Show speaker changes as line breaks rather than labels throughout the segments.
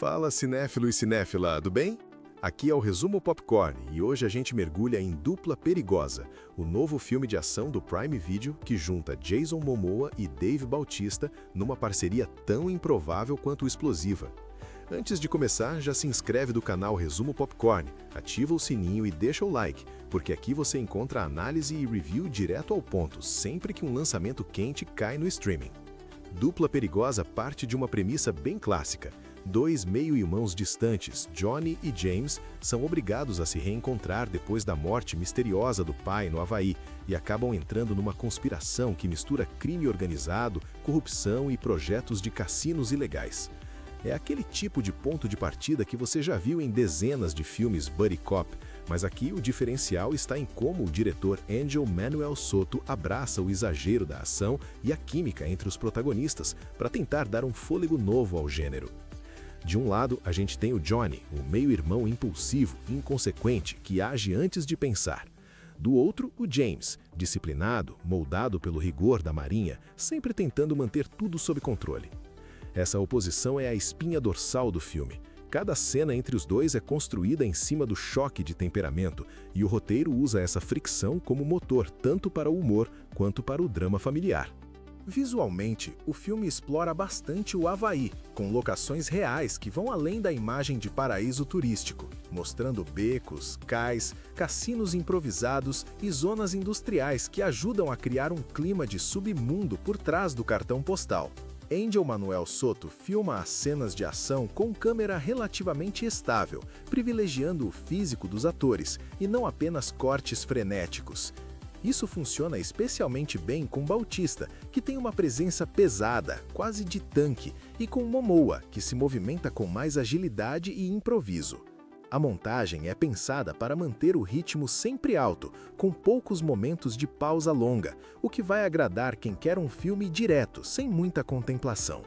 Fala, cinéfilo e cinéfila, tudo bem? Aqui é o Resumo Popcorn e hoje a gente mergulha em Dupla Perigosa, o novo filme de ação do Prime Video que junta Jason Momoa e Dave Bautista numa parceria tão improvável quanto explosiva. Antes de começar, já se inscreve do canal Resumo Popcorn, ativa o sininho e deixa o like, porque aqui você encontra análise e review direto ao ponto, sempre que um lançamento quente cai no streaming. Dupla Perigosa parte de uma premissa bem clássica. Dois meio-irmãos distantes, Johnny e James, são obrigados a se reencontrar depois da morte misteriosa do pai no Havaí e acabam entrando numa conspiração que mistura crime organizado, corrupção e projetos de cassinos ilegais. É aquele tipo de ponto de partida que você já viu em dezenas de filmes buddy cop, mas aqui o diferencial está em como o diretor Angel Manuel Soto abraça o exagero da ação e a química entre os protagonistas para tentar dar um fôlego novo ao gênero. De um lado, a gente tem o Johnny, um meio-irmão impulsivo, inconsequente, que age antes de pensar. Do outro, o James, disciplinado, moldado pelo rigor da marinha, sempre tentando manter tudo sob controle. Essa oposição é a espinha dorsal do filme. Cada cena entre os dois é construída em cima do choque de temperamento, e o roteiro usa essa fricção como motor tanto para o humor quanto para o drama familiar. Visualmente, o filme explora bastante o Havaí, com locações reais que vão além da imagem de paraíso turístico, mostrando becos, cais, cassinos improvisados e zonas industriais que ajudam a criar um clima de submundo por trás do cartão postal. Angel Manuel Soto filma as cenas de ação com câmera relativamente estável, privilegiando o físico dos atores e não apenas cortes frenéticos. Isso funciona especialmente bem com Bautista, que tem uma presença pesada, quase de tanque, e com Momoa, que se movimenta com mais agilidade e improviso. A montagem é pensada para manter o ritmo sempre alto, com poucos momentos de pausa longa, o que vai agradar quem quer um filme direto, sem muita contemplação.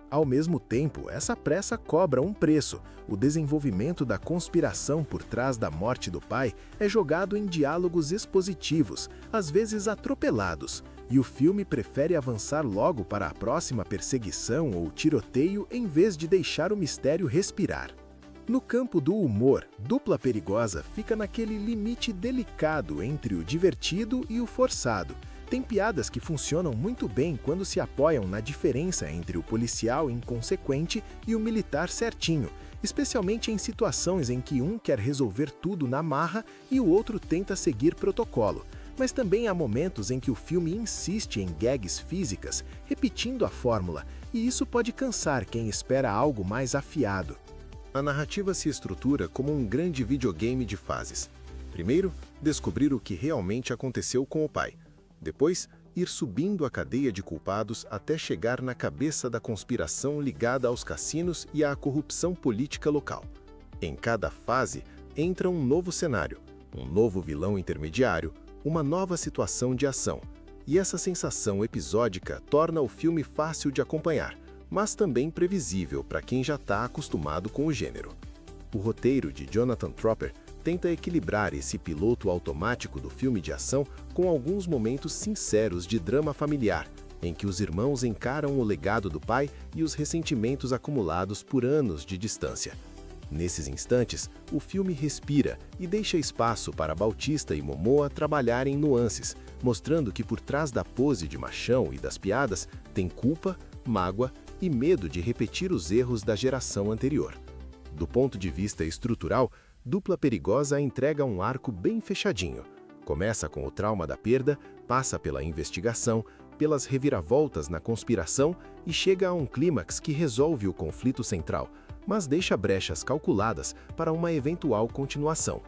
Ao mesmo tempo, essa pressa cobra um preço. O desenvolvimento da conspiração por trás da morte do pai é jogado em diálogos expositivos, às vezes atropelados, e o filme prefere avançar logo para a próxima perseguição ou tiroteio em vez de deixar o mistério respirar. No campo do humor, Dupla Perigosa fica naquele limite delicado entre o divertido e o forçado. Tem piadas que funcionam muito bem quando se apoiam na diferença entre o policial inconsequente e o militar certinho, especialmente em situações em que um quer resolver tudo na marra e o outro tenta seguir protocolo. Mas também há momentos em que o filme insiste em gags físicas, repetindo a fórmula, e isso pode cansar quem espera algo mais afiado. A narrativa se estrutura como um grande videogame de fases. Primeiro, descobrir o que realmente aconteceu com o pai. Depois, ir subindo a cadeia de culpados até chegar na cabeça da conspiração ligada aos cassinos e à corrupção política local. Em cada fase, entra um novo cenário, um novo vilão intermediário, uma nova situação de ação. E essa sensação episódica torna o filme fácil de acompanhar, mas também previsível para quem já está acostumado com o gênero. O roteiro de Jonathan Tropper tenta equilibrar esse piloto automático do filme de ação com alguns momentos sinceros de drama familiar, em que os irmãos encaram o legado do pai e os ressentimentos acumulados por anos de distância. Nesses instantes, o filme respira e deixa espaço para Bautista e Momoa trabalharem nuances, mostrando que por trás da pose de machão e das piadas tem culpa, mágoa e medo de repetir os erros da geração anterior. Do ponto de vista estrutural, Dupla Perigosa entrega um arco bem fechadinho. Começa com o trauma da perda, passa pela investigação, pelas reviravoltas na conspiração e chega a um clímax que resolve o conflito central, mas deixa brechas calculadas para uma eventual continuação.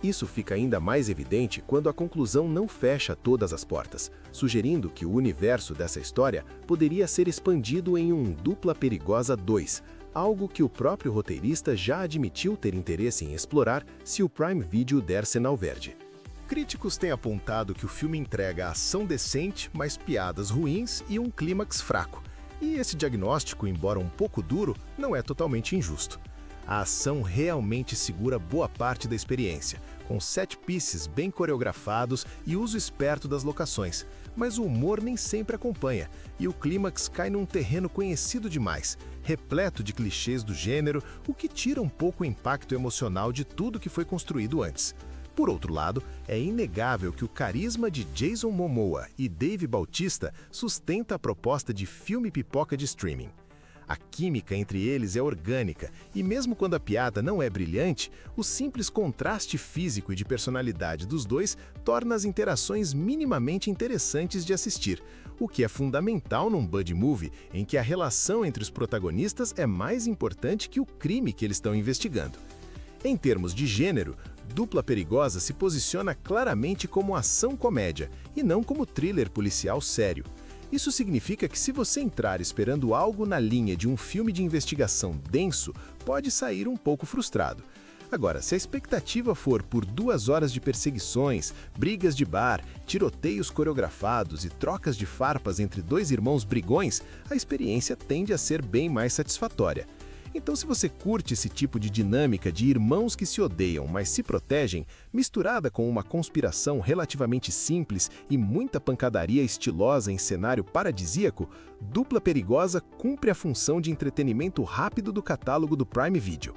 Isso fica ainda mais evidente quando a conclusão não fecha todas as portas, sugerindo que o universo dessa história poderia ser expandido em um Dupla Perigosa 2, algo que o próprio roteirista já admitiu ter interesse em explorar se o Prime Video der sinal verde. Críticos têm apontado que o filme entrega ação decente, mas piadas ruins e um clímax fraco. E esse diagnóstico, embora um pouco duro, não é totalmente injusto. A ação realmente segura boa parte da experiência, com set pieces bem coreografados e uso esperto das locações, mas o humor nem sempre acompanha, e o clímax cai num terreno conhecido demais, repleto de clichês do gênero, o que tira um pouco o impacto emocional de tudo que foi construído antes. Por outro lado, é inegável que o carisma de Jason Momoa e Dave Bautista sustenta a proposta de filme pipoca de streaming. A química entre eles é orgânica, e mesmo quando a piada não é brilhante, o simples contraste físico e de personalidade dos dois torna as interações minimamente interessantes de assistir, o que é fundamental num buddy movie em que a relação entre os protagonistas é mais importante que o crime que eles estão investigando. Em termos de gênero, Dupla Perigosa se posiciona claramente como ação-comédia e não como thriller policial sério. Isso significa que se você entrar esperando algo na linha de um filme de investigação denso, pode sair um pouco frustrado. Agora, se a expectativa for por 2 horas de perseguições, brigas de bar, tiroteios coreografados e trocas de farpas entre 2 irmãos brigões, a experiência tende a ser bem mais satisfatória. Então, se você curte esse tipo de dinâmica de irmãos que se odeiam, mas se protegem, misturada com uma conspiração relativamente simples e muita pancadaria estilosa em cenário paradisíaco, Dupla Perigosa cumpre a função de entretenimento rápido do catálogo do Prime Video.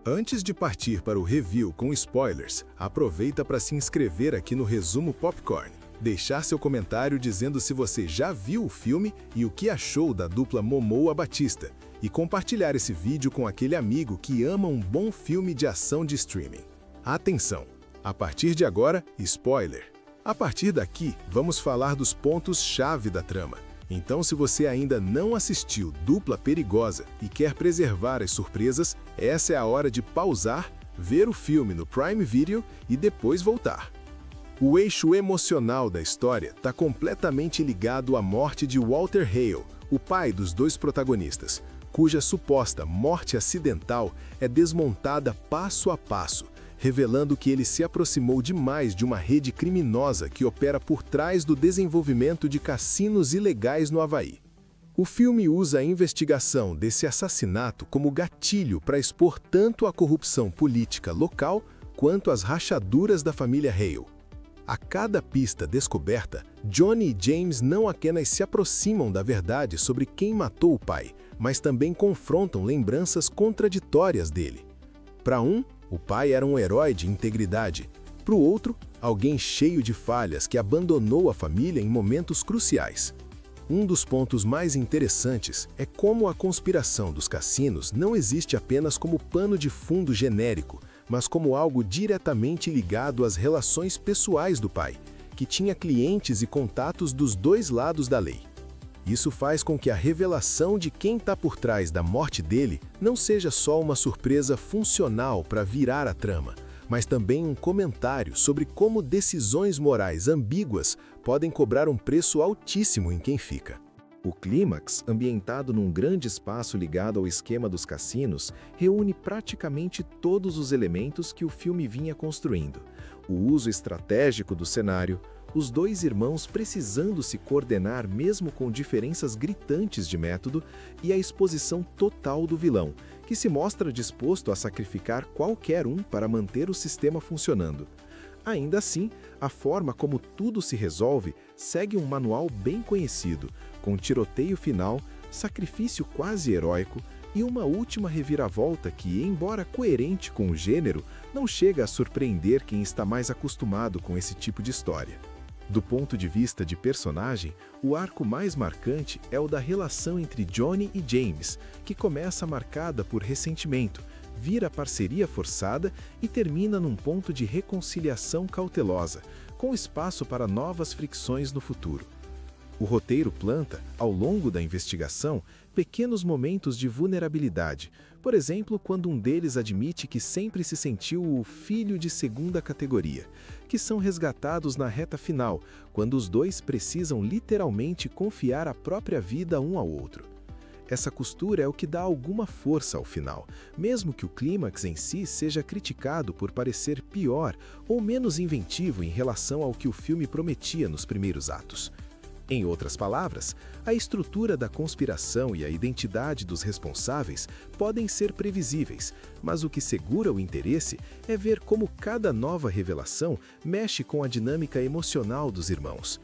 Antes de partir para o review com spoilers, aproveita para se inscrever aqui no Resumo Popcorn, deixar seu comentário dizendo se você já viu o filme e o que achou da dupla Momoa Batista, e compartilhar esse vídeo com aquele amigo que ama um bom filme de ação de streaming. Atenção! A partir de agora, spoiler! A partir daqui, vamos falar dos pontos-chave da trama. Então, se você ainda não assistiu Dupla Perigosa e quer preservar as surpresas, essa é a hora de pausar, ver o filme no Prime Video e depois voltar. O eixo emocional da história está completamente ligado à morte de Walter Hale, o pai dos 2 protagonistas, cuja suposta morte acidental é desmontada passo a passo, revelando que ele se aproximou demais de uma rede criminosa que opera por trás do desenvolvimento de cassinos ilegais no Havaí. O filme usa a investigação desse assassinato como gatilho para expor tanto a corrupção política local quanto as rachaduras da família Hale. A cada pista descoberta, Johnny e James não apenas se aproximam da verdade sobre quem matou o pai, mas também confrontam lembranças contraditórias dele. Para um, o pai era um herói de integridade. Para o outro, alguém cheio de falhas que abandonou a família em momentos cruciais. Um dos pontos mais interessantes é como a conspiração dos cassinos não existe apenas como pano de fundo genérico, mas como algo diretamente ligado às relações pessoais do pai, que tinha clientes e contatos dos 2 lados da lei. Isso faz com que a revelação de quem está por trás da morte dele não seja só uma surpresa funcional para virar a trama, mas também um comentário sobre como decisões morais ambíguas podem cobrar um preço altíssimo em quem fica. O clímax, ambientado num grande espaço ligado ao esquema dos cassinos, reúne praticamente todos os elementos que o filme vinha construindo. O uso estratégico do cenário, os 2 irmãos precisando se coordenar mesmo com diferenças gritantes de método e a exposição total do vilão, que se mostra disposto a sacrificar qualquer um para manter o sistema funcionando. Ainda assim, a forma como tudo se resolve segue um manual bem conhecido, com tiroteio final, sacrifício quase heróico e uma última reviravolta que, embora coerente com o gênero, não chega a surpreender quem está mais acostumado com esse tipo de história. Do ponto de vista de personagem, o arco mais marcante é o da relação entre Johnny e James, que começa marcada por ressentimento, vira parceria forçada e termina num ponto de reconciliação cautelosa, com espaço para novas fricções no futuro. O roteiro planta, ao longo da investigação, pequenos momentos de vulnerabilidade, por exemplo, quando um deles admite que sempre se sentiu o filho de segunda categoria, que são resgatados na reta final, quando os 2 precisam literalmente confiar a própria vida um ao outro. Essa costura é o que dá alguma força ao final, mesmo que o clímax em si seja criticado por parecer pior ou menos inventivo em relação ao que o filme prometia nos primeiros atos. Em outras palavras, a estrutura da conspiração e a identidade dos responsáveis podem ser previsíveis, mas o que segura o interesse é ver como cada nova revelação mexe com a dinâmica emocional dos irmãos.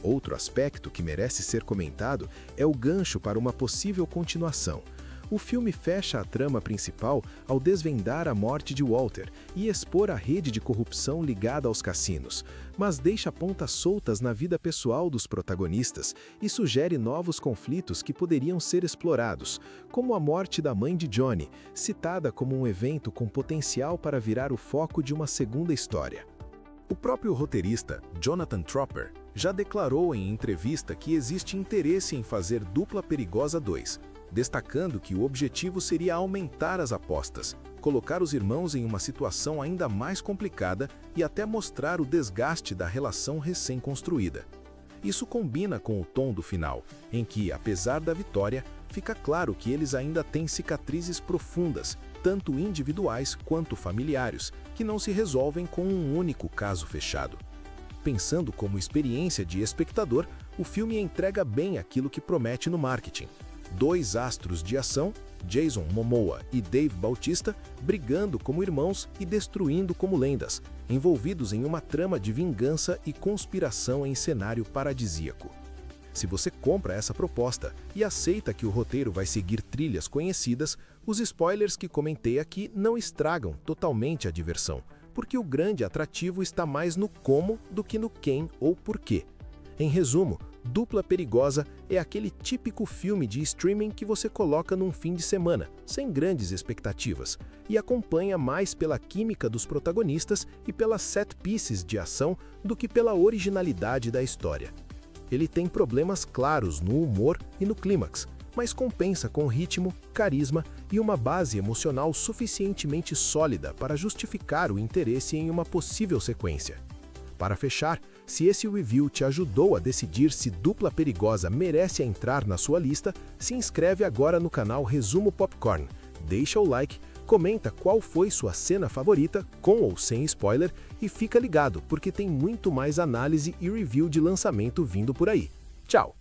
Outro aspecto que merece ser comentado é o gancho para uma possível continuação. O filme fecha a trama principal ao desvendar a morte de Walter e expor a rede de corrupção ligada aos cassinos, mas deixa pontas soltas na vida pessoal dos protagonistas e sugere novos conflitos que poderiam ser explorados, como a morte da mãe de Johnny, citada como um evento com potencial para virar o foco de uma segunda história. O próprio roteirista, Jonathan Tropper, já declarou em entrevista que existe interesse em fazer Dupla Perigosa 2, destacando que o objetivo seria aumentar as apostas, colocar os irmãos em uma situação ainda mais complicada e até mostrar o desgaste da relação recém-construída. Isso combina com o tom do final, em que, apesar da vitória, fica claro que eles ainda têm cicatrizes profundas, tanto individuais quanto familiares, que não se resolvem com um único caso fechado. Pensando como experiência de espectador, o filme entrega bem aquilo que promete no marketing. Dois astros de ação, Jason Momoa e Dave Bautista, brigando como irmãos e destruindo como lendas, envolvidos em uma trama de vingança e conspiração em cenário paradisíaco. Se você compra essa proposta e aceita que o roteiro vai seguir trilhas conhecidas, os spoilers que comentei aqui não estragam totalmente a diversão, porque o grande atrativo está mais no como do que no quem ou porquê. Em resumo, Dupla Perigosa é aquele típico filme de streaming que você coloca num fim de semana, sem grandes expectativas, e acompanha mais pela química dos protagonistas e pelas set pieces de ação do que pela originalidade da história. Ele tem problemas claros no humor e no clímax, mas compensa com ritmo, carisma e uma base emocional suficientemente sólida para justificar o interesse em uma possível sequência. Para fechar, se esse review te ajudou a decidir se Dupla Perigosa merece entrar na sua lista, se inscreve agora no canal Resumo Popcorn, deixa o like, comenta qual foi sua cena favorita, com ou sem spoiler, e fica ligado porque tem muito mais análise e review de lançamento vindo por aí. Tchau!